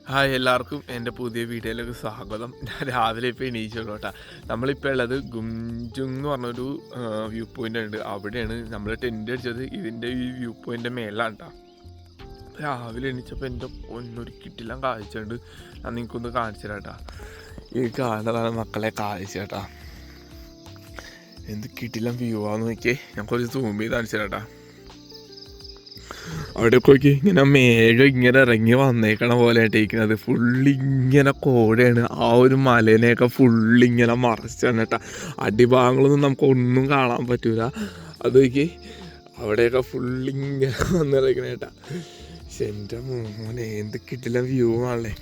Hi എല്ലാവർക്കും എൻ്റെ പുതിയ വീഡിയോയിലേക്ക് സ്വാഗതം. ഞാൻ രാവിലെ ഇപ്പോൾ എണീച്ചുള്ളൂ കേട്ടോ. നമ്മളിപ്പോൾ ഉള്ളത് ഗുംജുങ് എന്ന് പറഞ്ഞൊരു വ്യൂ പോയിൻ്റ് ഉണ്ട്. അവിടെയാണ് നമ്മൾ ടെൻ്റ് അടിച്ചത്. ഇതിൻ്റെ ഈ വ്യൂ പോയിൻ്റെ മേലാണ് കേട്ടോ. രാവിലെ എണീച്ചപ്പോൾ എൻ്റെ ഒന്നൊരു കിട്ടില്ല കാഴ്ചയുണ്ട്. ഞാൻ നിങ്ങൾക്കൊന്ന് കാണിച്ചു തരാം കേട്ടോ. ഈ കാണുന്നതാണ് മക്കളെ കാഴ്ച കേട്ടോ. എന്ത് കിട്ടില്ല വ്യൂ ആണെന്ന് നോക്കിയേ. ഞാൻ കുറച്ച് സൂം ചെയ്ത് കാണിച്ചു തരാം കേട്ടോ. അവിടെ നോക്കി ഇങ്ങനെ മേഘം ഇങ്ങനെ ഇറങ്ങി വന്നേക്കണ പോലെ ഇരിക്കുന്നത്. ഫുള്ളിങ്ങനെ കോടയാണ്. ആ ഒരു മലേനെയൊക്കെ ഫുള്ളിങ്ങനെ മറച്ചാണ് കേട്ടോ. അടിഭാഗങ്ങളൊന്നും നമുക്കൊന്നും കാണാൻ പറ്റൂല. അത് നോക്കി അവിടെയൊക്കെ ഫുള്ളിങ്ങനെ വന്നിറങ്ങണ കേട്ടാ. പക്ഷെ എൻ്റെ മോനെ എന്ത് കിട്ടില്ല വ്യൂ ആണല്ലേ.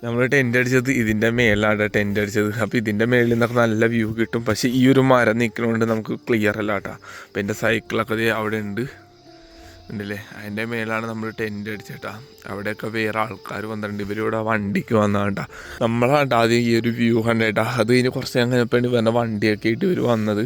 നമ്മൾ ടെൻ്റ് അടിച്ചത് ഇതിൻ്റെ മേലാണ് ടെൻ്റ് അടിച്ചത്. അപ്പോൾ ഇതിൻ്റെ മേളിൽ നിന്നൊക്കെ നല്ല വ്യൂ കിട്ടും. പക്ഷേ ഈ ഒരു മരം നിൽക്കുന്നതുകൊണ്ട് നമുക്ക് ക്ലിയർ അല്ല കേട്ടോ. അപ്പോൾ എൻ്റെ സൈക്കിളൊക്കെ അവിടെ ഉണ്ടല്ലേ. അതിൻ്റെ മേലാണ് നമ്മൾ ടെൻ്റ് അടിച്ചിട്ടാ. അവിടെയൊക്കെ വേറെ ആൾക്കാർ വന്നിട്ടുണ്ട്. ഇവരിവിടെ വണ്ടിക്ക് വന്നതാണ്ടാ. നമ്മളാണ്ടാ ആദ്യം ഈ ഒരു വ്യൂ കണ്ടേട്ടാ. അത് കഴിഞ്ഞ് കുറച്ച് കഴിഞ്ഞപ്പോഴാണ് ഇവരുടെ വണ്ടിയൊക്കെ ആയിട്ട് ഇവർ വന്നത്.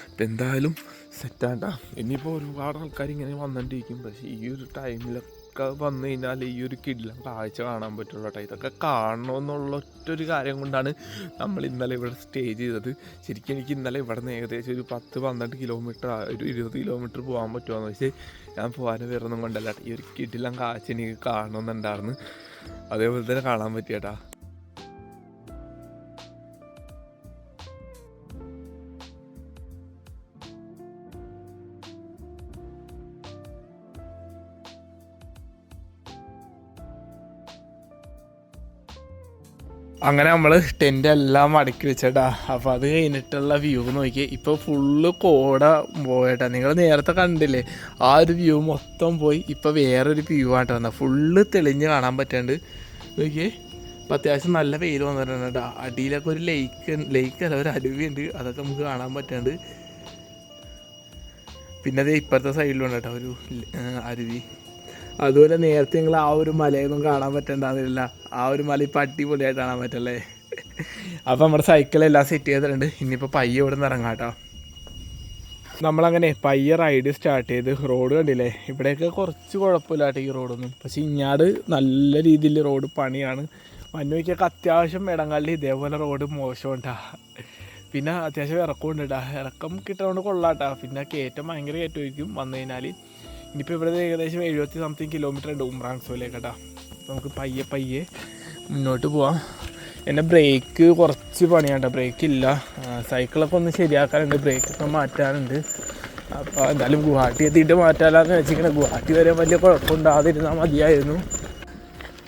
അപ്പം എന്തായാലും സെറ്റാണ്ടാ. ഇനിയിപ്പോൾ ഒരുപാട് ആൾക്കാർ ഇങ്ങനെ വന്നിട്ടിരിക്കും. പക്ഷേ ഈ ഒരു ടൈമിലൊക്കെ വന്നു കഴിഞ്ഞാൽ ഈ ഒരു കിടിലം കാഴ്ച കാണാൻ പറ്റുള്ളൂ കേട്ടോ. ഇതൊക്കെ കാണണമെന്നുള്ള ഒറ്റൊരു കാര്യം കൊണ്ടാണ് നമ്മൾ ഇന്നലെ ഇവിടെ സ്റ്റേ ചെയ്തത്. ശരിക്കും എനിക്ക് ഇന്നലെ ഇവിടെ നിന്ന് ഏകദേശം ഒരു 10-12 കിലോമീറ്റർ, ഒരു 20 കിലോമീറ്റർ പോകാൻ പറ്റുമെന്ന് വെച്ചാൽ ഞാൻ പോകാനും വേറൊന്നും കൊണ്ടല്ല. ഈ ഒരു കിടിലം കാഴ്ച എനിക്ക് കാണണമെന്നുണ്ടായിരുന്നു. അതേപോലെ തന്നെ കാണാൻ പറ്റിയേട്ടാ. അങ്ങനെ നമ്മൾ ടെൻ്റ് എല്ലാം മടക്കി വെച്ചേട്ടാ. അപ്പോൾ അത് കഴിഞ്ഞിട്ടുള്ള വ്യൂ നോക്കി. ഇപ്പോൾ ഫുള്ള് കോട പോയേട്ടാ. നിങ്ങൾ നേരത്തെ കണ്ടില്ലേ ആ ഒരു വ്യൂ മൊത്തം പോയി. ഇപ്പോൾ വേറൊരു വ്യൂ ആയിട്ട് വന്നത് ഫുള്ള് തെളിഞ്ഞ് കാണാൻ പറ്റാണ്ട് നോക്കിയേ. അപ്പോൾ അത്യാവശ്യം നല്ല വെയിൽ വന്നിട്ടുണ്ട് കേട്ടോ. അടിയിലൊക്കെ ഒരു ലേക്കല്ല, ഒരു അരുവിയുണ്ട്. അതൊക്കെ നമുക്ക് കാണാൻ പറ്റാണ്ട്. പിന്നെ അത് ഇപ്പുറത്തെ സൈഡിലുണ്ട് കേട്ടോ ഒരു അരുവി. അതുപോലെ നേരത്തെ നിങ്ങൾ ആ ഒരു മലയൊന്നും കാണാൻ പറ്റണ്ടാകുന്നില്ല. ആ ഒരു മല ഇപ്പം അടിപൊളിയായിട്ട് കാണാൻ പറ്റല്ലേ. അപ്പോൾ നമ്മുടെ സൈക്കിളെല്ലാം സെറ്റ് ചെയ്തിട്ടുണ്ട്. ഇനിയിപ്പോൾ പയ്യെ ഇവിടെ നിന്ന് ഇറങ്ങാം കേട്ടോ. നമ്മളങ്ങനെ പയ്യെ റൈഡ് സ്റ്റാർട്ട് ചെയ്ത്. റോഡ് കണ്ടില്ലേ, ഇവിടെയൊക്കെ കുറച്ച് കുഴപ്പമില്ലാട്ടെ ഈ റോഡൊന്നും. പക്ഷേ ഇങ്ങാട് നല്ല രീതിയിൽ റോഡ് പണിയാണ്. മഞ്ഞൊക്കെ അത്യാവശ്യം ഇടങ്ങളിൽ ഇതേപോലെ റോഡ് മോശമുണ്ടാ. പിന്നെ അത്യാവശ്യം ഇറക്കമുണ്ട് കേട്ടോ. ഇറക്കം കിട്ടുന്നതുകൊണ്ട് കൊള്ളാട്ടാ. പിന്നെ കയറ്റം ഭയങ്കര കയറ്റമായിരിക്കും വന്നു കഴിഞ്ഞാൽ. ഇനിയിപ്പോൾ ഇവിടെ ഏകദേശം 70 കിലോമീറ്റർ ഉണ്ട് ഉംറാങ്സോയിലേക്ക് കേട്ടോ. നമുക്ക് പയ്യെ മുന്നോട്ട് പോവാം. എൻ്റെ ബ്രേക്ക് കുറച്ച് പണിയാട്ടോ. ബ്രേക്കില്ല. സൈക്കിളൊക്കെ ഒന്ന് ശരിയാക്കാനുണ്ട്, ബ്രേക്കൊക്കെ മാറ്റാനുണ്ട്. അപ്പോൾ എന്തായാലും ഗുവാഹട്ടി എത്തിയിട്ട് മാറ്റാലാന്ന് വെച്ചിങ്ങനെ. ഗുവാഹട്ടി വരെ വലിയ കുഴപ്പമുണ്ടാകാതിരുന്നാൽ മതിയായിരുന്നു.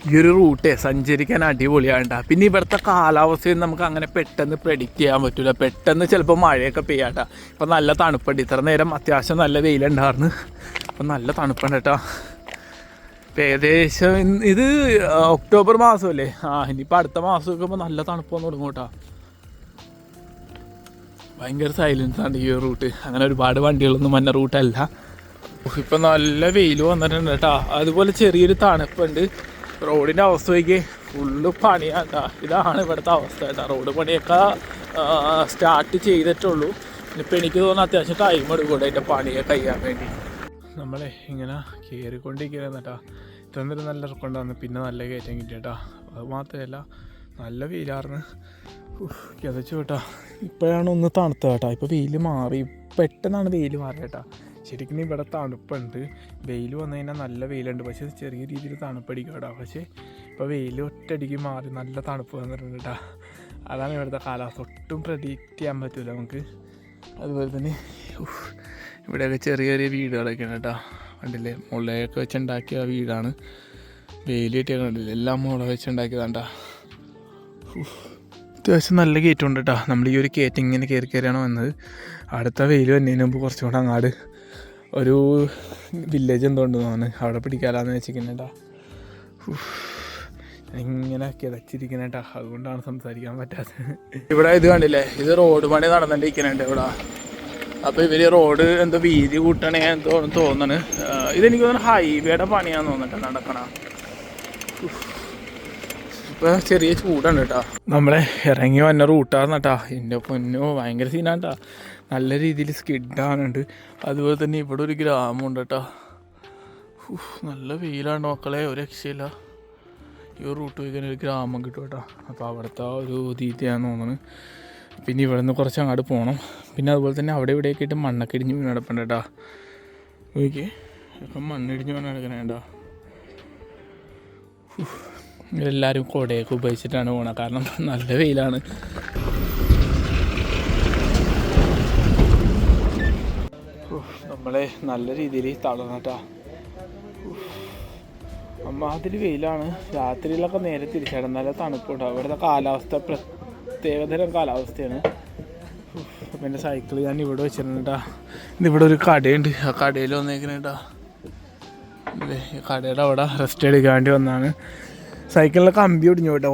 ഈ ഒരു റൂട്ടേ സഞ്ചരിക്കാൻ അടിപൊളിയാണ്. പിന്നെ ഇവിടുത്തെ കാലാവസ്ഥയും നമുക്ക് അങ്ങനെ പെട്ടെന്ന് പ്രെഡിക്റ്റ് ചെയ്യാൻ പറ്റില്ല. പെട്ടെന്ന് ചിലപ്പോൾ മഴയൊക്കെ പെയ്യാട്ടാ. ഇപ്പം നല്ല തണുപ്പുണ്ട്. ഇത്ര നേരം അത്യാവശ്യം നല്ല വെയിലുണ്ടായിരുന്നു. അപ്പം നല്ല തണുപ്പുണ്ട് കേട്ടോ. ഇപ്പം ഏകദേശം ഇത് ഒക്ടോബർ മാസമല്ലേ. ഇനിയിപ്പോൾ അടുത്ത മാസമൊക്കെ ഇപ്പോൾ നല്ല തണുപ്പൊന്ന് തുടങ്ങും കേട്ടോ. ഭയങ്കര സൈലൻസ് ആണ് ഈ റൂട്ട്. അങ്ങനെ ഒരുപാട് വണ്ടികളൊന്നും വന്ന റൂട്ടല്ല. ഇപ്പം നല്ല വെയിൽ വന്നിട്ടുണ്ട് കേട്ടോ. അതുപോലെ ചെറിയൊരു തണുപ്പുണ്ട്. റോഡിൻ്റെ അവസ്ഥ നോക്കി ഫുള്ള് പണിയാട്ടാ. ഇതാണ് ഇവിടുത്തെ അവസ്ഥ കേട്ടോ. റോഡ് പണിയൊക്കെ സ്റ്റാർട്ട് ചെയ്തിട്ടുള്ളൂ. ഇപ്പം എനിക്ക് തോന്നുന്നു അത്യാവശ്യം ടൈം എടുക്കും അതിൻ്റെ പണിയൊക്കെ കഴിയാൻ വേണ്ടി. നമ്മളെ ഇങ്ങനെ കയറിക്കൊണ്ടിരിക്കുന്നത് കേട്ടോ. ഇത്ര നേരം നല്ല ഇറക്കൊണ്ടായിരുന്നു. പിന്നെ നല്ല കയറ്റം കിട്ടിയേട്ടാ. അത് മാത്രമല്ല നല്ല വെയിലായിരുന്നു. കിതച്ചു കേട്ടോ. ഇപ്പോഴാണ് ഒന്ന് തണുത്ത കേട്ടോ. ഇപ്പോൾ വെയിൽ മാറി. പെട്ടെന്നാണ് വെയിൽ മാറി കേട്ടോ. ശരിക്കും ഇവിടെ തണുപ്പുണ്ട്. വെയിൽ വന്നു കഴിഞ്ഞാൽ നല്ല വെയിലുണ്ട്. പക്ഷേ ചെറിയ രീതിയിൽ തണുപ്പടിക്കും കേട്ടോ. പക്ഷേ ഇപ്പോൾ വെയിൽ ഒറ്റയടിക്ക് മാറി നല്ല തണുപ്പ് വന്നിട്ടുണ്ട് കേട്ടോ. അതാണ് ഇവിടുത്തെ കാലാവസ്ഥ. ഒട്ടും പ്രഡിക്റ്റ് ചെയ്യാൻ പറ്റില്ല നമുക്ക്. അതുപോലെ തന്നെ ഇവിടെയൊക്കെ ചെറിയ ചെറിയ വീടുകളൊക്കെയാണ് കേട്ടോ. കണ്ടില്ലേ, മുളയൊക്കെ വെച്ചുണ്ടാക്കിയ വീടാണ്. വെയിൽ കിട്ടിയൊക്കെ കണ്ടില്ലേ, എല്ലാം മുള വെച്ചുണ്ടാക്കിയതാണ്ടാ. അത്യാവശ്യം നല്ല കയറ്റമുണ്ട് കേട്ടോ. നമ്മൾ ഈ ഒരു കയറ്റം ഇങ്ങനെ കയറിയാണ് വന്നത്. അടുത്ത വെയിൽ വന്നതിന് മുമ്പ് കുറച്ചും കൂടെ അങ്ങാട് ഒരു വില്ലേജ് എന്തുകൊണ്ടെന്ന് തോന്നുന്നു, അവിടെ പിടിക്കാലാന്ന് വെച്ചിരിക്കുന്നുണ്ടാ. ഇങ്ങനെ കിതച്ചിരിക്കുന്നുണ്ടാ. അതുകൊണ്ടാണ് സംസാരിക്കാൻ പറ്റാത്തത്. ഇവിടെ ഇത് കണ്ടില്ലേ, ഇത് റോഡ് പണി നടന്നിട്ടിരിക്കുന്നുണ്ട് ഇവിടെ. അപ്പോൾ ഇവർ റോഡ് എന്തോ വീതി കൂട്ടണേ എന്തോ തോന്നണ്. ഇതെനിക്ക് തോന്നുന്നു ഹൈവേയുടെ പണിയാന്ന് തോന്നിട്ട് നടക്കണം. ഇപ്പോൾ ചെറിയ ചൂടാണ് കേട്ടോ. നമ്മളെ ഇറങ്ങി വന്ന റൂട്ടാണ് കേട്ടോ. എൻ്റെ പൊന്നോ ഭയങ്കര സീനാണ് കേട്ടോ. നല്ല രീതിയിൽ സ്കിഡാണുണ്ട്. അതുപോലെ തന്നെ ഇവിടെ ഒരു ഗ്രാമമുണ്ട് കേട്ടോ. നല്ല വെയിലാണ് മക്കളെ, ഒരു രക്ഷയില്ല. ഈ ഒരു റൂട്ട് പോയി കഴിഞ്ഞാൽ ഒരു ഗ്രാമം കിട്ടും കേട്ടോ. അപ്പോൾ അവിടുത്തെ ഒരു തീറ്റയാണെന്ന് തോന്നുന്നു. പിന്നെ ഇവിടെ നിന്ന് കുറച്ച് അങ്ങോട്ട് പോകണം. പിന്നെ അതുപോലെ തന്നെ അവിടെ ഇവിടെയൊക്കെ ആയിട്ട് മണ്ണൊക്കെ ഇടിഞ്ഞ് വീണ് കിടപ്പുണ്ട് കേട്ടോ. ഓക്കെ, ഇപ്പം മണ്ണിടിഞ്ഞ് വീണ് കിടക്കണേ കേട്ടോ. എല്ലാവരും കുടയൊക്കെ ഉപയോഗിച്ചിട്ടാണ് പോകണത്, കാരണം നല്ല വെയിലാണ്. നമ്മളെ നല്ല രീതിയിൽ തളർന്നിട്ടാ. അതിൽ വെയിലാണ്. രാത്രിയിലൊക്കെ നേരെ തിരിച്ചാണ്, നല്ല തണുപ്പുണ്ടാവും. ഇവിടുത്തെ കാലാവസ്ഥ പ്രത്യേകതരം കാലാവസ്ഥയാണ്. പിന്നെ സൈക്കിൾ ഞാൻ ഇവിടെ വെച്ചിട്ടുണ്ടാ. ഇതിവിടെ ഒരു കടയുണ്ട്, ആ കടയിൽ വന്നേക്കണേട്ടാ. ഈ കടയുടെ അവിടെ റെസ്റ്റ് എടുക്കാൻ വേണ്ടി വന്നതാണ്. സൈക്കിളിലെ കമ്പി ഒടിഞ്ഞു പോട്ടെ,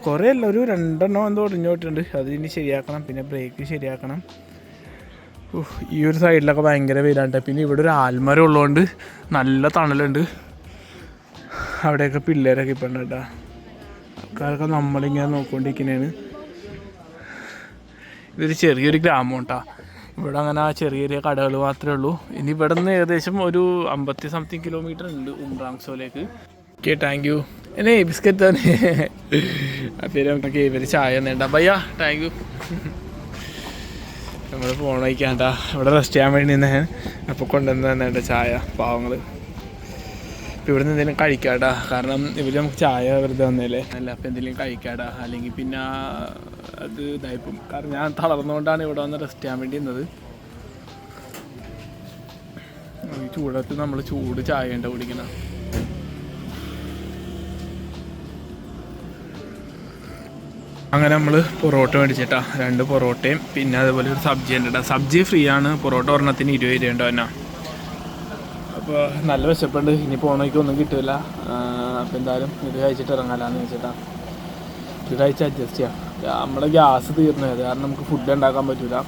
കുറേ അല്ല, ഒരു 2 എന്തോ ഒടിഞ്ഞു പോയിട്ടുണ്ട്. അത് ഇനി ശരിയാക്കണം. പിന്നെ ബ്രേക്ക് ശരിയാക്കണം. ഈ ഒരു സൈഡിലൊക്കെ ഭയങ്കര വെയിലാണ്. പിന്നെ ഇവിടെ ഒരു ആൽമരം ഉള്ളതുകൊണ്ട് നല്ല തണലുണ്ട്. അവിടെയൊക്കെ പിള്ളേരൊക്കെ ഇപ്പം ഉണ്ട് കേട്ടോ. ആൾക്കാരൊക്കെ നമ്മളിങ്ങനെ നോക്കിക്കൊണ്ടിരിക്കുന്നതാണ്. ഇതൊരു ചെറിയൊരു ഗ്രാമം കേട്ടോ. ഇവിടെ അങ്ങനെ ചെറിയ ചെറിയ കടകൾ മാത്രമേ ഉള്ളൂ. ഇനി ഇവിടെ നിന്ന് ഏകദേശം ഒരു 50-something കിലോമീറ്റർ ഉണ്ട് ഉംറാങ്സോയിലേക്ക്. Okay, thank you. എന്നെ ബിസ്ക്കറ്റ് തന്നെ. അപ്പോൾ നമുക്ക് ഇവർ ചായ തന്നേണ്ട. ഭയ്യ, താങ്ക് യു. നമ്മൾ ഫോൺ വയ്ക്കാണ്ട, ഇവിടെ റെസ്റ്റ് ചെയ്യാൻ വേണ്ടി നിന്ന് അപ്പോൾ കൊണ്ടുവന്ന് തന്നേണ്ട ചായ പാവങ്ങൾ. അപ്പോൾ ഇവിടെ നിന്ന് എന്തെങ്കിലും കഴിക്കാടാ, കാരണം ഇവർ നമുക്ക് ചായ വെറുതെ വന്നേലേ. അല്ല, അപ്പോൾ എന്തെങ്കിലും കഴിക്കാടാ, അല്ലെങ്കിൽ പിന്നെ അത് ഇതായിപ്പം. കാരണം ഞാൻ തളർന്നുകൊണ്ടാണ് ഇവിടെ വന്ന് റെസ്റ്റ് ചെയ്യാൻ വേണ്ടി നിന്നത്. ഈ ചൂടത്ത് നമ്മൾ ചൂട് ചായ ഉണ്ട് കുടിക്കണം. അങ്ങനെ നമ്മൾ പൊറോട്ട മേടിച്ചിട്ടാ, 2 പൊറോട്ടയും പിന്നെ അതുപോലെ ഒരു സബ്ജി ഉണ്ട് കേട്ടോ. സബ്ജി ഫ്രീ ആണ്, പൊറോട്ട ഒരെണ്ണത്തിന് 20 രൂപ ഉണ്ടോ തന്നെ. അപ്പോൾ നല്ല വിശപ്പുണ്ട്, ഇനി പോകണമെങ്കിൽ ഒന്നും കിട്ടില്ല. അപ്പോൾ എന്തായാലും ഇത് കഴിച്ചിട്ട് ഇറങ്ങാലാന്ന് വെച്ചിട്ടാ. ഇത് കഴിച്ച് അഡ്ജസ്റ്റ് ചെയ്യാം. നമ്മുടെ ഗ്യാസ് തീർന്നത് കാരണം നമുക്ക് ഫുഡ് ഉണ്ടാക്കാൻ പറ്റില്ല.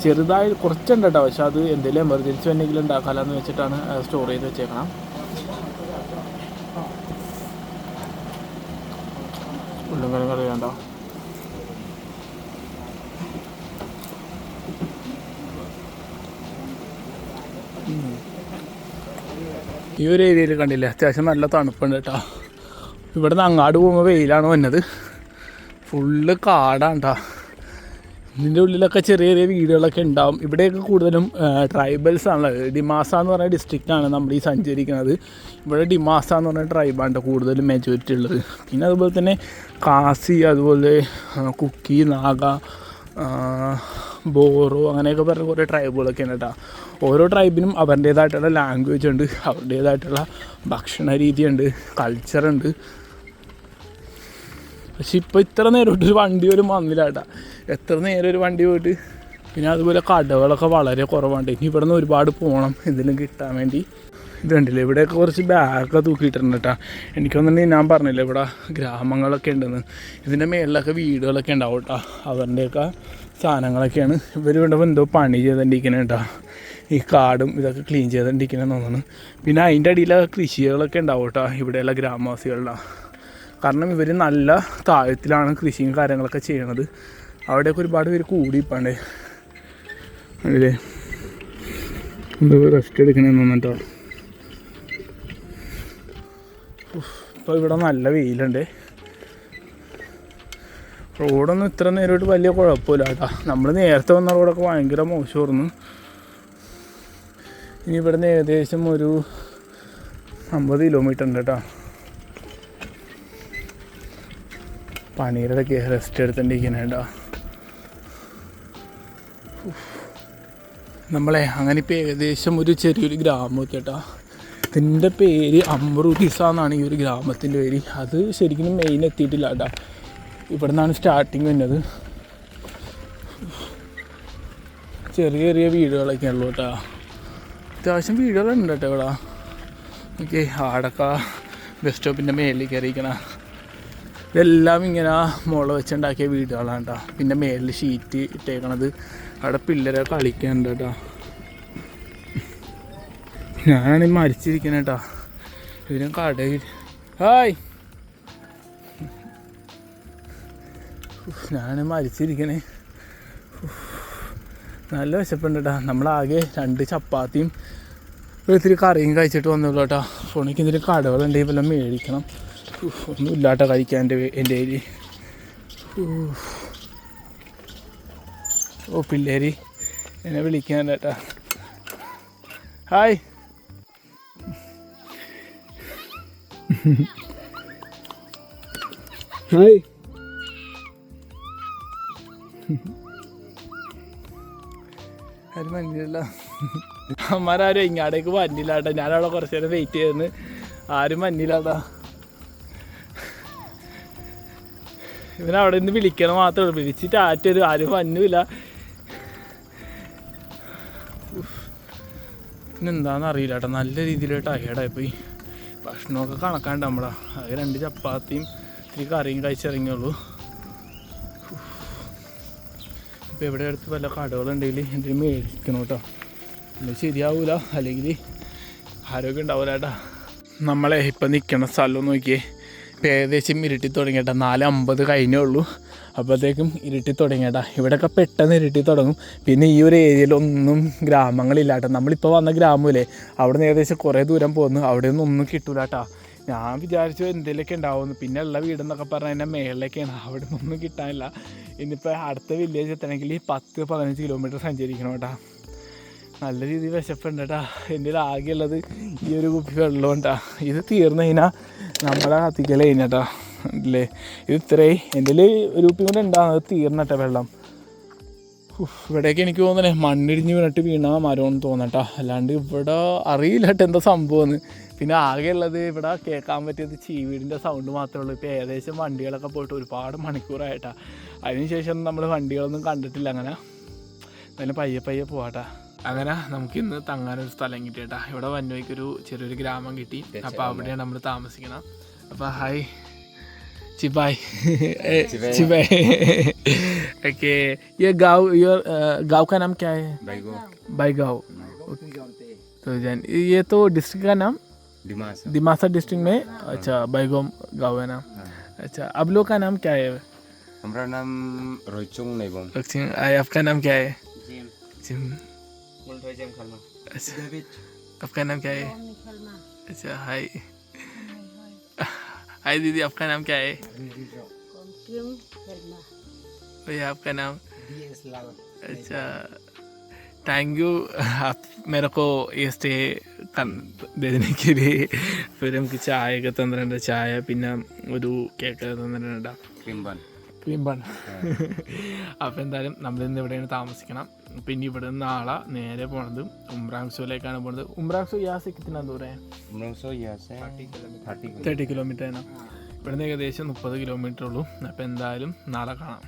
ചെറുതായി കുറച്ചുണ്ട് കേട്ടോ, പക്ഷെ അത് എന്തെങ്കിലും എമർജൻസി എന്തെങ്കിലും ഉണ്ടാക്കാമെന്ന് വെച്ചിട്ടാണ് സ്റ്റോർ ചെയ്ത് വെച്ചേക്കണം. ഉള്ളും കറി വേണ്ടോ. ഈ ഒരു ഏരിയയിൽ കണ്ടില്ലേ, അത്യാവശ്യം നല്ല തണുപ്പുണ്ട് കേട്ടോ. ഇവിടെ നിന്ന് അങ്ങാട് പോകുമ്പോൾ വെയിലാണ് വന്നത്. ഫുള്ള് കാടാണ് കേട്ടോ. ഇതിൻ്റെ ഉള്ളിലൊക്കെ ചെറിയ ചെറിയ വീടുകളൊക്കെ ഉണ്ടാവും. ഇവിടെയൊക്കെ കൂടുതലും ട്രൈബൽസ് ആണുള്ളത്. ഡിമാസ എന്ന് പറഞ്ഞ ഡിസ്ട്രിക്റ്റാണ് നമ്മൾ ഈ സഞ്ചരിക്കുന്നത്. ഇവിടെ ഡിമാസ എന്ന് പറഞ്ഞ ട്രൈബാണ് കൂടുതലും മെജോറിറ്റി ഉള്ളത്. പിന്നെ അതുപോലെ തന്നെ കാസി, അതുപോലെ കുക്കി, നാഗ, ബോറോ, അങ്ങനെയൊക്കെ പറഞ്ഞ കുറേ ട്രൈബുകളൊക്കെ ഉണ്ട് കേട്ടോ. ഓരോ ട്രൈബിനും അവരുടേതായിട്ടുള്ള ലാംഗ്വേജ് ഉണ്ട്, അവരുടേതായിട്ടുള്ള ഭക്ഷണ രീതിയുണ്ട്, കൾച്ചറുണ്ട്. പക്ഷെ ഇപ്പോൾ ഇത്ര നേരമായിട്ട് ഒരു വണ്ടി പോലും വന്നില്ല കേട്ടോ. എത്ര നേരം ഒരു വണ്ടി പോയിട്ട്. പിന്നെ അതുപോലെ കടകളൊക്കെ വളരെ കുറവാണ്. ഇനി ഇവിടെ നിന്ന് ഒരുപാട് പോകണം എന്തെങ്കിലും കിട്ടാൻ വേണ്ടി. ഇത് കണ്ടില്ലേ, ഇവിടെയൊക്കെ കുറച്ച് ബാഗൊക്കെ തൂക്കിയിട്ടുണ്ട് കേട്ടോ. എനിക്കൊന്നുണ്ടെങ്കിൽ ഞാൻ പറഞ്ഞില്ലേ ഇവിടെ ഗ്രാമങ്ങളൊക്കെ ഉണ്ടെന്ന്. ഇതിൻ്റെ മേളിലൊക്കെ വീടുകളൊക്കെ ഉണ്ടാവും കേട്ടോ. അവരുടെയൊക്കെ സാധനങ്ങളൊക്കെയാണ്. ഇവർ ഇവിടെ എന്തോ പണി ചെയ്തുകൊണ്ടിരിക്കുന്നത് കേട്ടോ. ഈ കാടും ഇതൊക്കെ ക്ലീൻ ചെയ്തുകൊണ്ടിരിക്കണമെന്ന് തോന്നുന്നു. പിന്നെ അതിൻ്റെ അടിയിൽ കൃഷികളൊക്കെ ഉണ്ടാവും കേട്ടോ ഇവിടെയുള്ള ഗ്രാമവാസികളുടെ. കാരണം ഇവർ നല്ല താഴത്തിലാണ് കൃഷിയും കാര്യങ്ങളൊക്കെ ചെയ്യണത്. അവിടെയൊക്കെ ഒരുപാട് പേര് കൂടിയിപ്പാണ്ടേ അല്ലേ. എന്തോ റെസ്റ്റ് എടുക്കണമെന്ന് തോന്നിട്ടോ. ഇപ്പോൾ ഇവിടെ നല്ല വെയിലുണ്ട്. റോഡൊന്നും ഇത്ര നേരമായിട്ട് വലിയ കുഴപ്പമില്ല കേട്ടോ. നമ്മൾ നേരത്തെ വന്ന റോഡൊക്കെ ഭയങ്കര മോശമായിരുന്നു. ഇനി ഇവിടുന്ന് ഏകദേശം ഒരു 50 കിലോമീറ്റർ ഉണ്ട് കേട്ടോ. പണിയിലൊക്കെ റെസ്റ്റ് എടുത്തോണ്ടിരിക്കുന്നത് കേട്ടോ. നമ്മളെ അങ്ങനെ ഇപ്പോൾ ഏകദേശം ഒരു ചെറിയൊരു ഗ്രാമം കേട്ടോ. ഇതിൻ്റെ പേര് അമ്രുദിസ എന്നാണ് ഈ ഒരു ഗ്രാമത്തിൻ്റെ പേര്. അത് ശരിക്കും മെയിൻ എത്തിയിട്ടില്ല കേട്ടോ. ഇവിടെ നിന്നാണ് സ്റ്റാർട്ടിങ് വരുന്നത്. ചെറിയ ചെറിയ വീടുകളൊക്കെ ഉള്ളൂ കേട്ടോ. അത്യാവശ്യം വീടുകളുണ്ട് കേട്ടോ ഇവിടെ. ഓക്കെ, ആടൊക്കെ ബസ് സ്റ്റോപ്പിൻ്റെ മേലിൽ കയറിയിരിക്കണ ഇതെല്ലാം ഇങ്ങനെ മുള വെച്ചുണ്ടാക്കിയ വീടുകളാണ് കേട്ടോ. പിന്നെ മേലിൽ ഷീറ്റ് ഇട്ടേക്കണത്. അവിടെ പിള്ളേരെ കളിക്കാനുണ്ട് കേട്ടോ. ഞാനാണെങ്കിൽ മരിച്ചിരിക്കണ കേട്ടോ. ഇതിനും കടയിൽ ഹായ് ഞാൻ മരിച്ചിരിക്കണേ. നല്ല വിശപ്പുണ്ട് കേട്ടോ. നമ്മളാകെ 2 ചപ്പാത്തിയും ഒത്തിരി കറിയും കഴിച്ചിട്ട് വന്നുള്ളൂ കേട്ടോ. ഫോണിക്ക് എന്തെങ്കിലും കടകളുണ്ടെങ്കിൽ വല്ലതും മേടിക്കണം. ഒന്നുമില്ലാട്ടോ കഴിക്കാൻ എൻ്റെ കയ്യിൽ. ഓ പിള്ളേര് എന്നെ വിളിക്കാൻ കേട്ടാ. ഹായ്. ഹായ്. അത് മഞ്ഞില്ല. അമ്മമാരും ഇങ്ങാടേക്ക് മഞ്ഞില്ലാട്ടാ. ഞാനവിടെ കുറച്ച് നേരം വെയിറ്റ് ചെയ്യുന്നു. ആരും മഞ്ഞില്ലാട്ടാ. ഇവനവിടെ നിന്ന് വിളിക്കണം മാത്രമേ ഉള്ളൂ. വിളിച്ചിട്ട് ആറ്റൊരു ആരും മഞ്ഞുമില്ല. പിന്നെന്താണെന്ന് അറിയില്ല കേട്ടോ. നല്ല രീതിയിൽ ടയേർഡായിപ്പോയി. ഭക്ഷണമൊക്കെ കണക്കാണ്ട് നമ്മളാ. അത് 2 ചപ്പാത്തിയും ഇത്തിരി കറിയും കഴിച്ചിറങ്ങിയുള്ളൂ. ഇപ്പോൾ എവിടെ അടുത്ത് വല്ല കടകളുണ്ടെങ്കിൽ എന്തെങ്കിലും മേടിക്കണം കേട്ടോ. പിന്നെ ശരിയാവൂല, അല്ലെങ്കിൽ ആരോഗ്യം ഉണ്ടാവില്ല കേട്ടോ. നമ്മളെ ഇപ്പം നിൽക്കണ സ്ഥലം നോക്കിയേ. ഇപ്പം ഏകദേശം ഇരുട്ടി തുടങ്ങിയേട്ടാ. 4:50 കഴിഞ്ഞേ ഉള്ളൂ. അപ്പോഴത്തേക്കും ഇരുട്ടി തുടങ്ങിയേട്ടാ. ഇവിടെയൊക്കെ പെട്ടെന്ന് ഇരുട്ടി തുടങ്ങും. പിന്നെ ഈ ഒരു ഏരിയയിലൊന്നും ഗ്രാമങ്ങളില്ലാട്ടോ. നമ്മളിപ്പോൾ വന്ന ഗ്രാമമില്ലേ, അവിടെ നിന്ന് ഏകദേശം കുറേ ദൂരം പോകുന്നു. അവിടെ ഒന്നും കിട്ടൂല കേട്ടോ. ഞാൻ വിചാരിച്ചു എന്തെങ്കിലുമൊക്കെ ഉണ്ടാവുമെന്ന്. പിന്നെ ഉള്ള വീടെന്നൊക്കെ പറഞ്ഞാൽ എൻ്റെ മേളിലേക്കാണ്. അവിടെ നിന്നൊന്നും കിട്ടാനില്ല. ഇനിയിപ്പോൾ അടുത്ത വില്ലേജ് എത്തണമെങ്കിൽ 10-15 കിലോമീറ്റർ സഞ്ചരിക്കണം കേട്ടോ. നല്ല രീതിയിൽ വിശപ്പുണ്ട് കേട്ടോ. എൻ്റെ ആകെയുള്ളത് ഈ ഒരു കുപ്പി വെള്ളം കേട്ടോ. ഇത് തീർന്നു കഴിഞ്ഞാൽ നമ്മളെ കത്തിക്കൽ കഴിഞ്ഞാട്ടോ അല്ലേ. ഇത് ഇത്രയും എൻ്റെ ഒരു കുപ്പി കൊണ്ട് ഉണ്ടാകുന്നത് തീർന്നട്ടെ വെള്ളം. ഇവിടേക്ക് എനിക്ക് തോന്നണേ മണ്ണിടിഞ്ഞ് വീണിട്ട് വീണ മരമെന്ന് തോന്നട്ടോ. അല്ലാണ്ട് ഇവിടെ അറിയില്ല കേട്ടോ എന്താ സംഭവമെന്ന്. പിന്നെ ആകെയുള്ളത് ഇവിടെ കേൾക്കാൻ പറ്റിയത് ചീവീടിൻ്റെ സൗണ്ട് മാത്രമേ ഉള്ളൂ. ഇപ്പോൾ ഏകദേശം വണ്ടികളൊക്കെ പോയിട്ട് ഒരുപാട് മണിക്കൂറായിട്ടാണ്. അതിനുശേഷം നമ്മൾ വണ്ടികളൊന്നും കണ്ടിട്ടില്ല. അങ്ങനെ എന്തായാലും പയ്യെ പോവാട്ടാ. അങ്ങനെ നമുക്കിന്ന് തങ്ങാനൊരു സ്ഥലം കിട്ടിയേട്ടാ. ഇവിടെ വന്നോയ്ക്കൊരു ചെറിയൊരു ഗ്രാമം കിട്ടി. അപ്പോൾ അവിടെയാണ് നമ്മൾ താമസിക്കണം. അപ്പോൾ ഹായ് चिबाई चिबाई ओके. ये गांव का नाम क्या है? बाईगांव. तो जान ये तो डिस्ट्रिक्ट का नाम दिमासा डिस्ट्रिक्ट में. अच्छा बाईगांव गांव है ना. अच्छा आप लोग का नाम क्या है? हमारा नाम रोचुंग नेबम. आपका नाम क्या है? जिम. अच्छा आपका नाम क्या है? अच्छा हाय. हाय दीदी, आपका नाम क्या है? भैया आपका नाम? अच्छा थैंक यू आप मेरे को ये स्टे देने के लिए. फिर നമുക്ക് ചായയൊക്കെ തന്നിട്ടുണ്ട്. ചായ പിന്നെ ഒരു കേക്ക് തന്നിട്ടുണ്ട്. Cream bun. അപ്പോൾ എന്തായാലും നമ്മളിന്ന് ഇവിടെയാണ് താമസിക്കണം. പിന്നെ ഇവിടെ നിന്ന് നാളെ നേരെ പോണത് ഉംറാങ്സോയിലേക്കാണ് പോണത്. ഉംറാങ്സോ യാസെ കിतना दूर है? 30 കിലോമീറ്റർ ആണ്. ഇവിടുന്ന് ഏകദേശം 30 കിലോമീറ്റർ ഉള്ളൂ. അപ്പോൾ എന്തായാലും നാളെ കാണാം.